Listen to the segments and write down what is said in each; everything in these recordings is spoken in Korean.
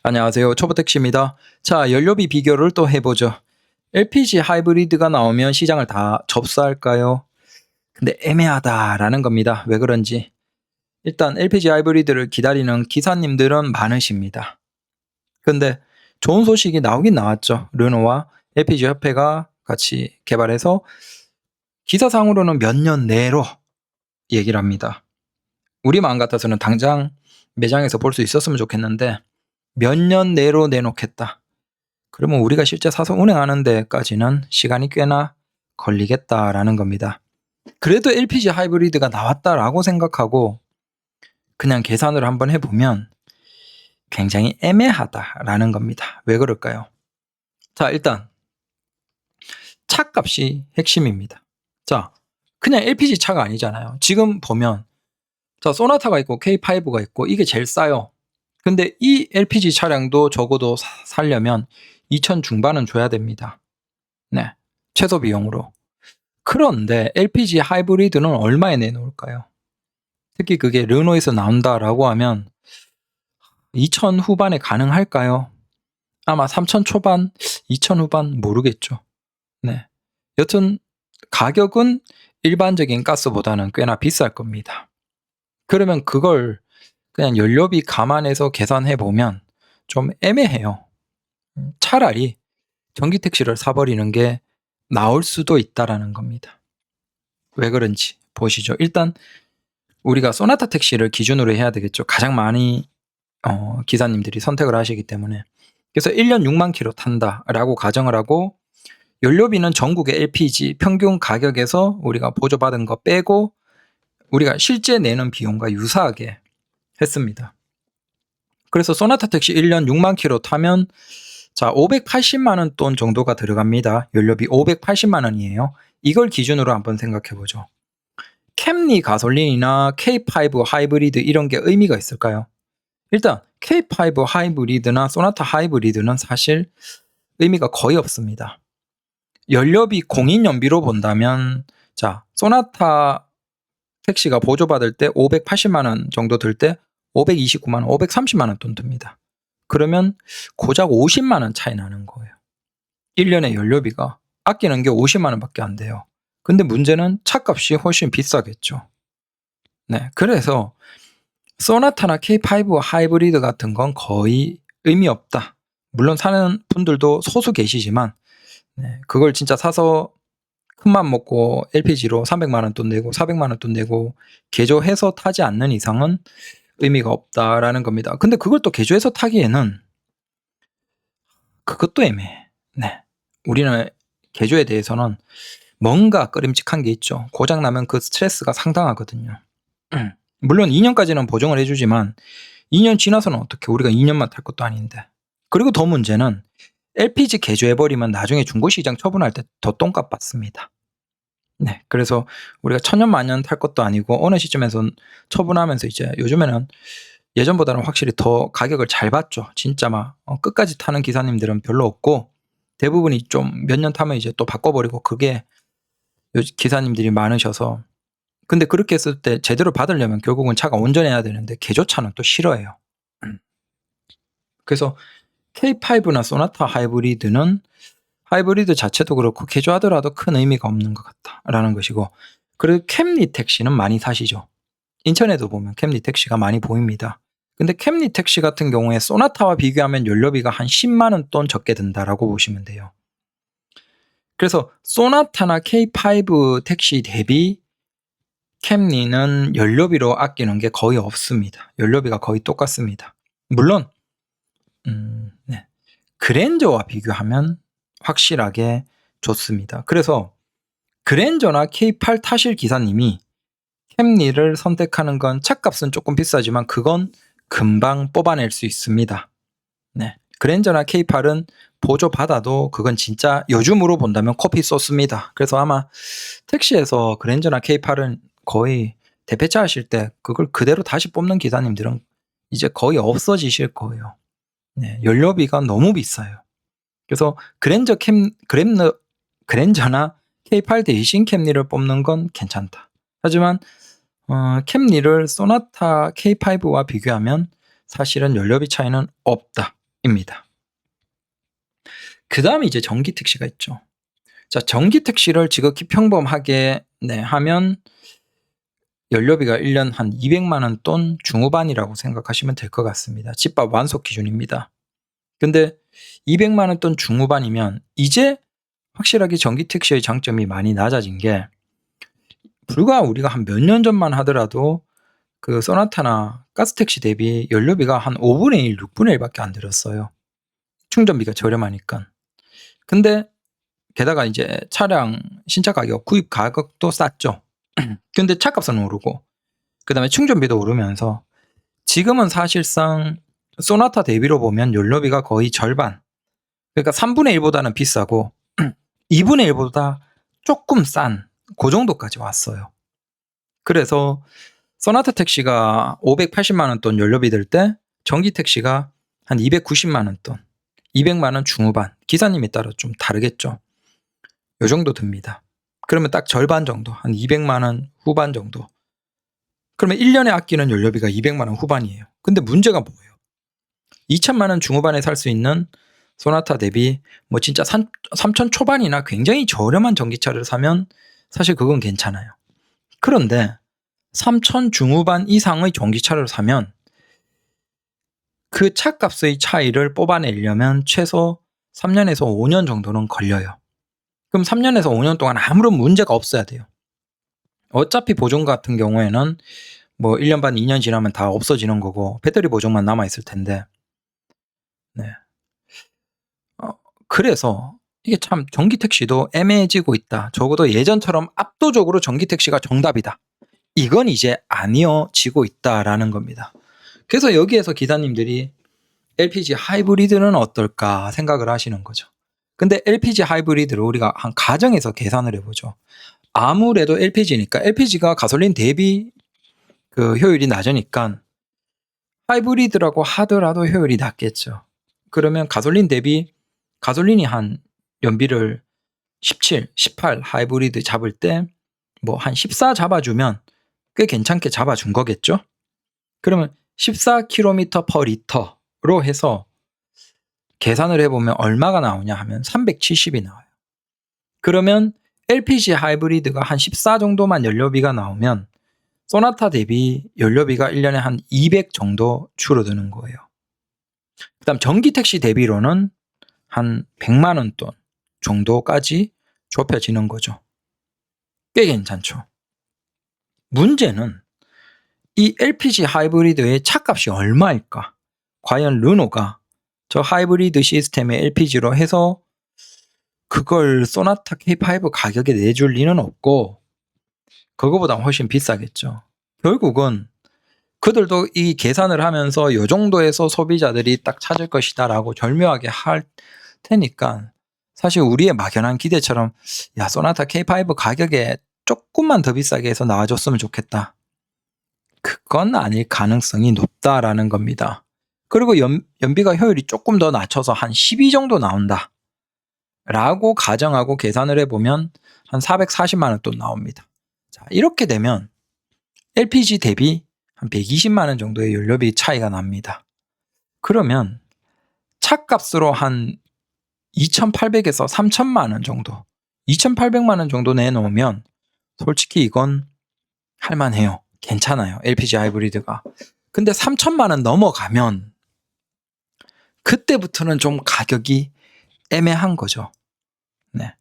안녕하세요. 초보택시입니다. 자, 연료비 비교를 또 해보죠. LPG 하이브리드가 나오면 시장을 다 접수할까요? 근데 애매하다라는 겁니다. 왜 그런지. 일단 LPG 하이브리드를 기다리는 기사님들은 많으십니다. 근데 좋은 소식이 나오긴 나왔죠. 르노와 LPG 협회가 같이 개발해서 기사상으로는 몇 년 내로 얘기를 합니다. 우리 마음 같아서는 당장 매장에서 볼 수 있었으면 좋겠는데 몇 년 내로 내놓겠다. 그러면 우리가 실제 사서 운행하는 데까지는 시간이 꽤나 걸리겠다라는 겁니다. 그래도 LPG 하이브리드가 나왔다라고 생각하고 그냥 계산을 한번 해보면 굉장히 애매하다라는 겁니다. 왜 그럴까요? 자, 일단 차값이 핵심입니다. 자, 그냥 LPG 차가 아니잖아요. 지금 보면 자, 소나타가 있고 K5가 있고 이게 제일 싸요. 근데 이 LPG 차량도 적어도 살려면 2천 중반은 줘야 됩니다. 네, 최소 비용으로. 그런데 LPG 하이브리드는 얼마에 내놓을까요? 특히 그게 르노에서 나온다라고 하면 2천 후반에 가능할까요? 아마 3천 초반, 2천 후반 모르겠죠. 네. 여튼 가격은 일반적인 가스보다는 꽤나 비쌀 겁니다. 그러면 그걸 그냥 연료비 감안해서 계산해 보면 좀 애매해요. 차라리 전기 택시를 사버리는 게 나을 수도 있다라는 겁니다. 왜 그런지 보시죠. 일단 우리가 소나타 택시를 기준으로 해야 되겠죠. 가장 많이 기사님들이 선택을 하시기 때문에. 그래서 1년 6만 킬로 탄다라고 가정을 하고 연료비는 전국의 LPG 평균 가격에서 우리가 보조받은 거 빼고 우리가 실제 내는 비용과 유사하게 했습니다. 그래서 소나타 택시 1년 6만 킬로 타면 자 580만 원 돈 정도가 들어갑니다. 연료비 580만 원이에요. 이걸 기준으로 한번 생각해 보죠. 캠리 가솔린이나 K5 하이브리드 이런 게 의미가 있을까요? 일단 K5 하이브리드나 소나타 하이브리드는 사실 의미가 거의 없습니다. 연료비 공인연비로 본다면 자 소나타 택시가 보조받을 때 580만 원 정도 들 때 529만 원, 530만 원 돈 듭니다. 그러면 고작 50만 원 차이 나는 거예요. 1년에 연료비가 아끼는 게 50만 원밖에 안 돼요. 근데 문제는 차값이 훨씬 비싸겠죠. 네, 그래서 소나타나 K5 하이브리드 같은 건 거의 의미 없다. 물론 사는 분들도 소수 계시지만 네, 그걸 진짜 사서 큰맘 먹고 LPG로 300만 원 돈 내고 400만 원 돈 내고 개조해서 타지 않는 이상은 의미가 없다라는 겁니다. 근데 그걸 또 개조해서 타기에는 그것도 애매해. 네, 우리는 개조에 대해서는 뭔가 꺼림칙한 게 있죠. 고장나면 그 스트레스가 상당하거든요. 물론 2년까지는 보증을 해주지만 2년 지나서는 어떻게 우리가 2년만 탈 것도 아닌데. 그리고 더 문제는 LPG 개조해버리면 나중에 중고시장 처분할 때 더 똥값 받습니다. 네, 그래서 우리가 천년만년 탈 것도 아니고 어느 시점에선 처분하면서 이제 요즘에는 예전보다는 확실히 더 가격을 잘 받죠. 진짜 막 끝까지 타는 기사님들은 별로 없고 대부분이 좀 몇 년 타면 이제 또 바꿔버리고 그게 기사님들이 많으셔서 근데 그렇게 했을 때 제대로 받으려면 결국은 차가 온전해야 되는데 개조차는 또 싫어해요. 그래서 K5나 소나타 하이브리드는 하이브리드 자체도 그렇고 개조하더라도 큰 의미가 없는 것 같다라는 것이고 그리고 캠리 택시는 많이 사시죠. 인천에도 보면 캠리 택시가 많이 보입니다. 근데 캠리 택시 같은 경우에 소나타와 비교하면 연료비가 한 10만 원 돈 적게 든다라고 보시면 돼요. 그래서 소나타나 K5 택시 대비 캠리는 연료비로 아끼는 게 거의 없습니다. 연료비가 거의 똑같습니다. 물론 네. 그랜저와 비교하면 확실하게 좋습니다. 그래서 그랜저나 K8 타실 기사님이 캠리를 선택하는 건 차값은 조금 비싸지만 그건 금방 뽑아낼 수 있습니다. 네. 그랜저나 K8은 보조받아도 그건 진짜 요즘으로 본다면 코피 쏟습니다. 그래서 아마 택시에서 그랜저나 K8은 거의 대폐차 하실 때 그걸 그대로 다시 뽑는 기사님들은 이제 거의 없어지실 거예요. 네, 연료비가 너무 비싸요. 그래서 그랜저나 K8 대신 캠리를 뽑는 건 괜찮다. 하지만 캠리를 소나타 K5와 비교하면 사실은 연료비 차이는 없다. 그 다음에 이제 전기 택시가 있죠. 자, 전기 택시를 지극히 평범하게 하면 연료비가 1년 한 200만 원 돈 중후반이라고 생각하시면 될 것 같습니다. 집밥 완속 기준입니다. 근데 200만 원 돈 중후반이면 이제 확실하게 전기 택시의 장점이 많이 낮아진 게, 불과 우리가 한 몇 년 전만 하더라도 그 소나타나 가스택시 대비 연료비가 한 5분의 1, 6분의 1밖에 안 들었어요. 충전비가 저렴하니까. 근데 게다가 이제 차량 신차 가격, 구입 가격도 쌌죠. 근데 차값은 오르고 그다음에 충전비도 오르면서 지금은 사실상 소나타 대비로 보면 연료비가 거의 절반, 그러니까 3분의 1보다는 비싸고 2분의 1보다 조금 싼 그 정도까지 왔어요. 그래서 소나타 택시가 580만 원 돈 연료비 들 때 전기 택시가 한 290만 원 돈, 200만 원 중후반, 기사님에 따라 좀 다르겠죠. 요 정도 듭니다. 그러면 딱 절반 정도, 한 200만 원 후반 정도. 그러면 1년에 아끼는 연료비가 200만 원 후반이에요. 근데 문제가 뭐예요? 2천만 원 중후반에 살 수 있는 소나타 대비 뭐 진짜 3천 초반이나 굉장히 저렴한 전기차를 사면 사실 그건 괜찮아요. 그런데 3천 중후반 이상의 전기차를 사면 그 차값의 차이를 뽑아내려면 최소 3년에서 5년 정도는 걸려요. 그럼 3년에서 5년 동안 아무런 문제가 없어야 돼요. 어차피 보증 같은 경우에는 뭐 1년 반, 2년 지나면 다 없어지는 거고 배터리 보증만 남아있을 텐데. 그래서 이게 참 전기 택시도 애매해지고 있다. 적어도 예전처럼 압도적으로 전기 택시가 정답이다. 이건 이제 아니어지고 있다라는 겁니다. 그래서 여기에서 기사님들이 LPG 하이브리드는 어떨까 생각을 하시는 거죠. 근데 LPG 하이브리드를 우리가 한 가정에서 계산을 해보죠. 아무래도 LPG니까 LPG가 가솔린 대비 그 효율이 낮으니까 하이브리드라고 하더라도 효율이 낮겠죠. 그러면 가솔린 대비 가솔린이 한 연비를 17, 18 하이브리드 잡을 때 뭐 한 14 잡아주면 꽤 괜찮게 잡아준 거겠죠. 그러면 14km per 리터로 해서 계산을 해보면 얼마가 나오냐 하면 370이 나와요. 그러면 LPG 하이브리드가 한 14 정도만 연료비가 나오면 소나타 대비 연료비가 1년에 한 200 정도 줄어드는 거예요. 그 다음 전기 택시 대비로는 한 100만 원 돈 정도까지 좁혀지는 거죠. 꽤 괜찮죠. 문제는 이 LPG 하이브리드의 차값이 얼마일까? 과연 르노가 저 하이브리드 시스템의 LPG로 해서 그걸 소나타 K5 가격에 내줄 리는 없고 그거보다 훨씬 비싸겠죠. 결국은 그들도 이 계산을 하면서 요 정도에서 소비자들이 딱 찾을 것이다 라고 절묘하게 할 테니까 사실 우리의 막연한 기대처럼 야 소나타 K5 가격에 조금만 더 비싸게 해서 나와줬으면 좋겠다. 그건 아닐 가능성이 높다라는 겁니다. 그리고 연비가 효율이 조금 더 낮춰서 한 12 정도 나온다 라고 가정하고 계산을 해보면 한 440만 원 돈 나옵니다. 자, 이렇게 되면 LPG 대비 한 120만 원 정도의 연료비 차이가 납니다. 그러면 차값으로 한 2,800에서 3,000만 원 정도, 2,800만 원 정도 내놓으면 솔직히 이건 할만해요. 괜찮아요. LPG 하이브리드가. 근데 3,000만 원 넘어가면 그때부터는 좀 가격이 애매한 거죠. 네.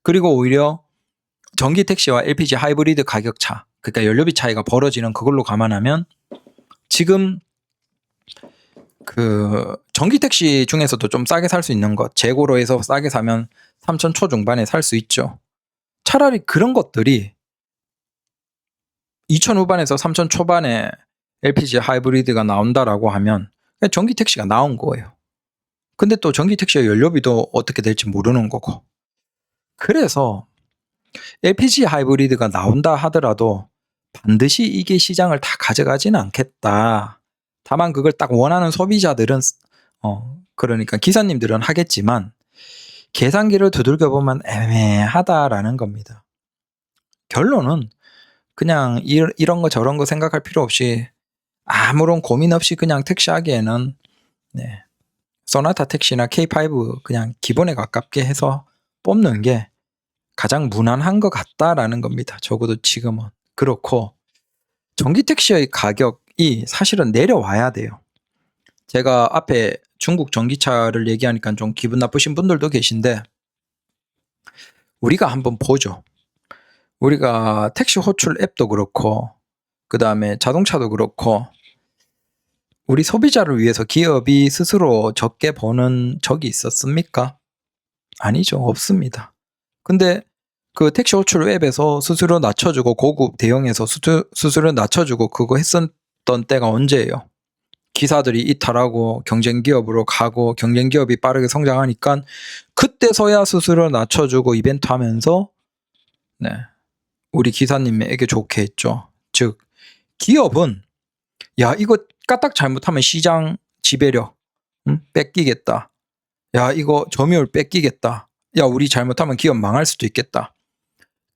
그리고 오히려 전기 택시와 LPG 하이브리드 가격 차, 그러니까 연료비 차이가 벌어지는 그걸로 감안하면 지금 그 전기 택시 중에서도 좀 싸게 살 수 있는 것, 재고로 해서 싸게 사면 3천 초중반에 살 수 있죠. 차라리 그런 것들이 2천 후반에서 3천 초반에 LPG 하이브리드가 나온다라고 하면 그냥 전기 택시가 나온 거예요. 근데 또 전기 택시의 연료비도 어떻게 될지 모르는 거고. 그래서 LPG 하이브리드가 나온다 하더라도 반드시 이게 시장을 다 가져가지는 않겠다. 다만 그걸 딱 원하는 소비자들은 그러니까 기사님들은 하겠지만 계산기를 두들겨보면 애매하다라는 겁니다. 결론은 그냥 이런 거 저런 거 생각할 필요 없이 아무런 고민 없이 그냥 택시하기에는 소나타 택시나 K5 그냥 기본에 가깝게 해서 뽑는 게 가장 무난한 것 같다라는 겁니다. 적어도 지금은. 그렇고 전기 택시의 가격이 사실은 내려와야 돼요. 제가 앞에 중국 전기차를 얘기하니까 좀 기분 나쁘신 분들도 계신데 우리가 한번 보죠. 우리가 택시 호출 앱도 그렇고 그 다음에 자동차도 그렇고 우리 소비자를 위해서 기업이 스스로 적게 버는 적이 있었습니까? 아니죠. 없습니다. 근데 그 택시 호출 앱에서 수수료 낮춰주고 고급 대형에서 수수료 낮춰주고 그거 했었던 때가 언제예요? 기사들이 이탈하고 경쟁기업으로 가고 경쟁기업이 빠르게 성장하니까 그때서야 수수료 낮춰주고 이벤트 하면서 네, 우리 기사님에게 좋게 했죠. 즉 기업은 야 이거 까딱 잘못하면 시장 지배력 뺏기겠다. 야 이거 점유율 뺏기겠다. 야 우리 잘못하면 기업 망할 수도 있겠다.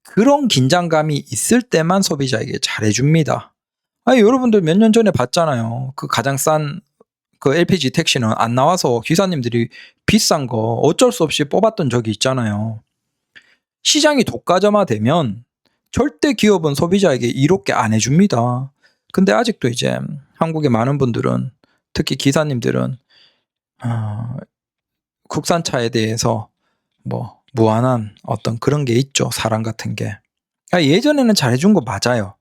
그런 긴장감이 있을 때만 소비자에게 잘해줍니다. 아니 여러분들 몇 년 전에 봤잖아요. 그 가장 싼 그 LPG 택시는 안 나와서 기사님들이 비싼 거 어쩔 수 없이 뽑았던 적이 있잖아요. 시장이 독과점화되면 절대 기업은 소비자에게 이롭게 안 해줍니다. 근데 아직도 이제 한국의 많은 분들은 특히 기사님들은 국산차에 대해서 뭐 무한한 어떤 그런 게 있죠. 사랑 같은 게. 예전에는 잘해준 거 맞아요.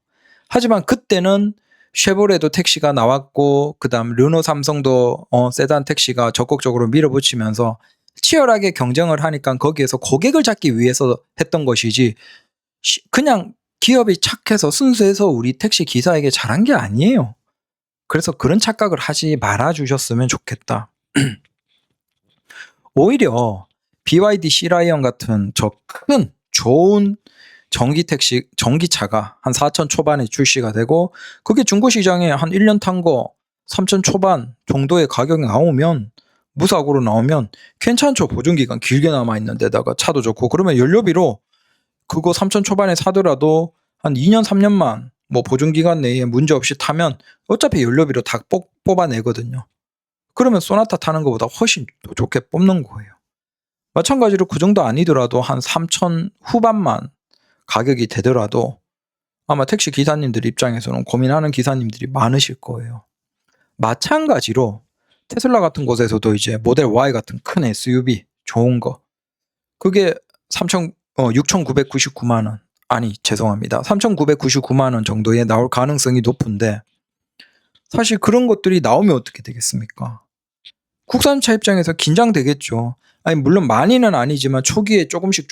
하지만 그때는 쉐보레도 택시가 나왔고 그다음 르노 삼성도 세단 택시가 적극적으로 밀어붙이면서 치열하게 경쟁을 하니까 거기에서 고객을 잡기 위해서 했던 것이지 그냥 기업이 착해서 순수해서 우리 택시 기사에게 잘한 게 아니에요. 그래서 그런 착각을 하지 말아주셨으면 좋겠다. 오히려 BYD C라이언 같은 저 큰 좋은 전기차가 한 4천 초반에 출시가 되고 그게 중고시장에 한 1년 탄 거 3천 초반 정도의 가격이 나오면 무사고로 나오면 괜찮죠. 보증기간 길게 남아있는 데다가 차도 좋고 그러면 연료비로 그거 3천 초반에 사더라도 한 2년 3년만 뭐 보증기간 내에 문제없이 타면 어차피 연료비로 다 뽑아내거든요. 그러면 소나타 타는 것보다 훨씬 더 좋게 뽑는 거예요. 마찬가지로 그 정도 아니더라도 한 3천 후반만 가격이 되더라도 아마 택시 기사님들 입장에서는 고민하는 기사님들이 많으실 거예요. 마찬가지로 테슬라 같은 곳에서도 이제 모델 Y 같은 큰 SUV 좋은 거 그게 6,999만 원 아니 죄송합니다. 3,999만 원 정도에 나올 가능성이 높은데 사실 그런 것들이 나오면 어떻게 되겠습니까? 국산차 입장에서 긴장되겠죠. 아니 물론 많이는 아니지만 초기에 조금씩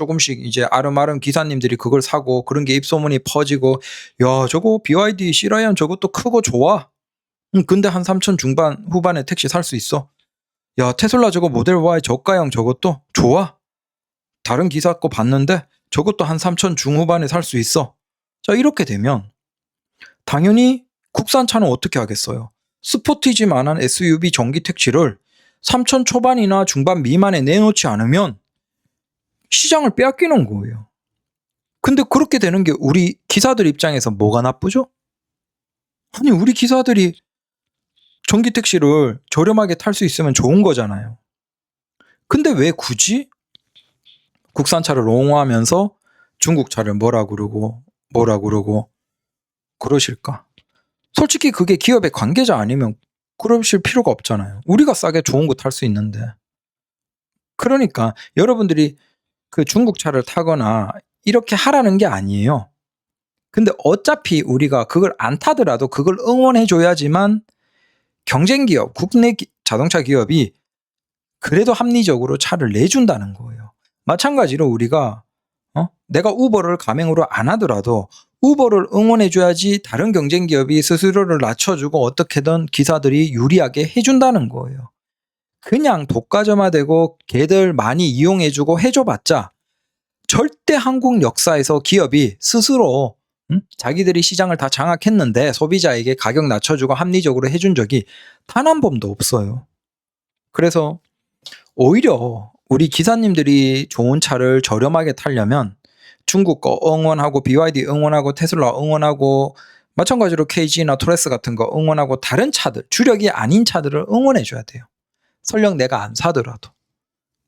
이제 아름아름 기사님들이 그걸 사고 그런 게 입소문이 퍼지고 야 저거 BYD C라이언 저것도 크고 좋아. 근데 한 3천 중반 후반에 택시 살 수 있어. 야 테슬라 저거 모델 Y 저가형 저것도 좋아. 다른 기사 거 봤는데 저것도 한 3천 중후반에 살 수 있어. 자 이렇게 되면 당연히 국산차는 어떻게 하겠어요. 스포티지만한 SUV 전기 택시를 3천 초반이나 중반 미만에 내놓지 않으면 시장을 빼앗기는 거예요. 근데 그렇게 되는 게 우리 기사들 입장에서 뭐가 나쁘죠? 아니 우리 기사들이 전기 택시를 저렴하게 탈 수 있으면 좋은 거잖아요. 근데 왜 굳이 국산차를 옹호하면서 중국차를 뭐라 그러고 그러실까? 솔직히 그게 기업의 관계자 아니면 그러실 필요가 없잖아요. 우리가 싸게 좋은 거 탈 수 있는데. 그러니까 여러분들이 그 중국차를 타거나 이렇게 하라는 게 아니에요. 근데 어차피 우리가 그걸 안 타더라도 그걸 응원해 줘야지만 경쟁기업, 국내 자동차 기업이 그래도 합리적으로 차를 내준다는 거예요. 마찬가지로 우리가 내가 우버를 가맹으로 안 하더라도 우버를 응원해줘야지 다른 경쟁기업이 수수료를 낮춰주고 어떻게든 기사들이 유리하게 해준다는 거예요. 그냥 독과점화되고 걔들 많이 이용해주고 해줘봤자 절대 한국 역사에서 기업이 스스로 자기들이 시장을 다 장악했는데 소비자에게 가격 낮춰주고 합리적으로 해준 적이 단 한 번도 없어요. 그래서 오히려 우리 기사님들이 좋은 차를 저렴하게 타려면 중국 거 응원하고 BYD 응원하고 테슬라 응원하고 마찬가지로 KG나 토레스 같은 거 응원하고 다른 차들 주력이 아닌 차들을 응원해 줘야 돼요. 설령 내가 안 사더라도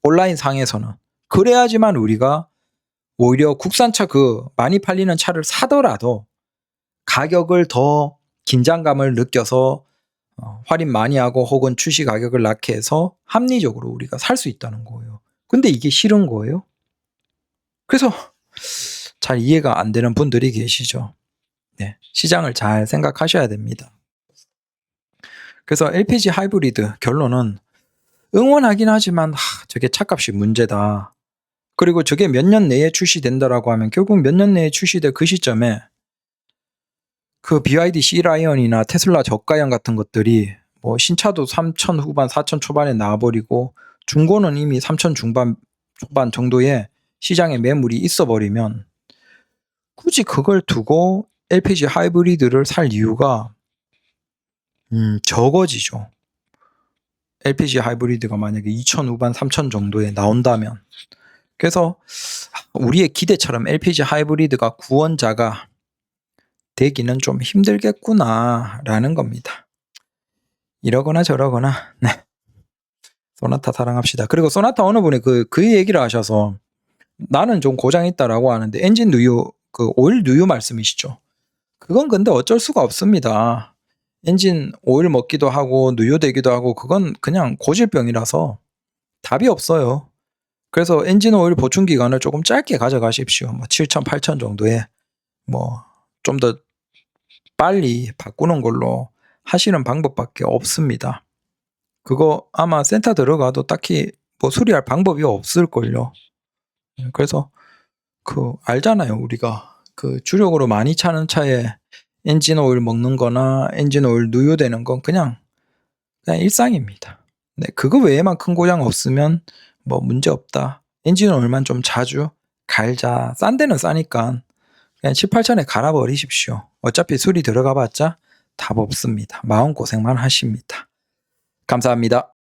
온라인 상에서는 그래야지만 우리가 오히려 국산차 많이 팔리는 차를 사더라도 가격을 더 긴장감을 느껴서 할인 많이 하고 혹은 출시 가격을 낮게 해서 합리적으로 우리가 살 수 있다는 거예요. 근데 이게 싫은 거예요. 그래서 잘 이해가 안 되는 분들이 계시죠. 네, 시장을 잘 생각하셔야 됩니다. 그래서 LPG 하이브리드 결론은 응원하긴 하지만 저게 차값이 문제다. 그리고 저게 몇 년 내에 출시된다라고 하면 결국 몇 년 내에 출시될 그 시점에 BYD C-라이언이나 테슬라 저가형 같은 것들이 뭐 신차도 3천 후반 4천 초반에 나와버리고 중고는 이미 3천 중반 초반 정도의 시장에 매물이 있어 버리면 굳이 그걸 두고 LPG 하이브리드를 살 이유가 적어지죠. LPG 하이브리드가 만약에 2천 후반 3천 정도에 나온다면. 그래서 우리의 기대처럼 LPG 하이브리드가 구원자가 되기는 좀 힘들겠구나라는 겁니다. 이러거나 저러거나 네. 소나타 사랑합시다. 그리고 소나타 어느 분이 그 얘기를 하셔서 나는 좀 고장이 있다라고 하는데 엔진 누유 오일 누유 말씀이시죠. 그건 근데 어쩔 수가 없습니다. 엔진 오일 먹기도 하고 누유되기도 하고 그건 그냥 고질병이라서 답이 없어요. 그래서 엔진 오일 보충 기간을 조금 짧게 가져가십시오. 뭐 7천, 8천 정도에 뭐 좀 더 빨리 바꾸는 걸로 하시는 방법밖에 없습니다. 그거 아마 센터 들어가도 딱히 뭐 수리할 방법이 없을걸요. 그래서 알잖아요. 우리가 주력으로 많이 차는 차에 엔진 오일 먹는 거나 엔진 오일 누유되는 건 그냥 일상입니다. 네, 그거 외에만 큰 고장 없으면 뭐 문제 없다. 엔진 오일만 좀 자주 갈자. 싼 데는 싸니까 그냥 7, 8천에 갈아버리십시오. 어차피 수리 들어가 봤자 답 없습니다. 마음고생만 하십니다. 감사합니다.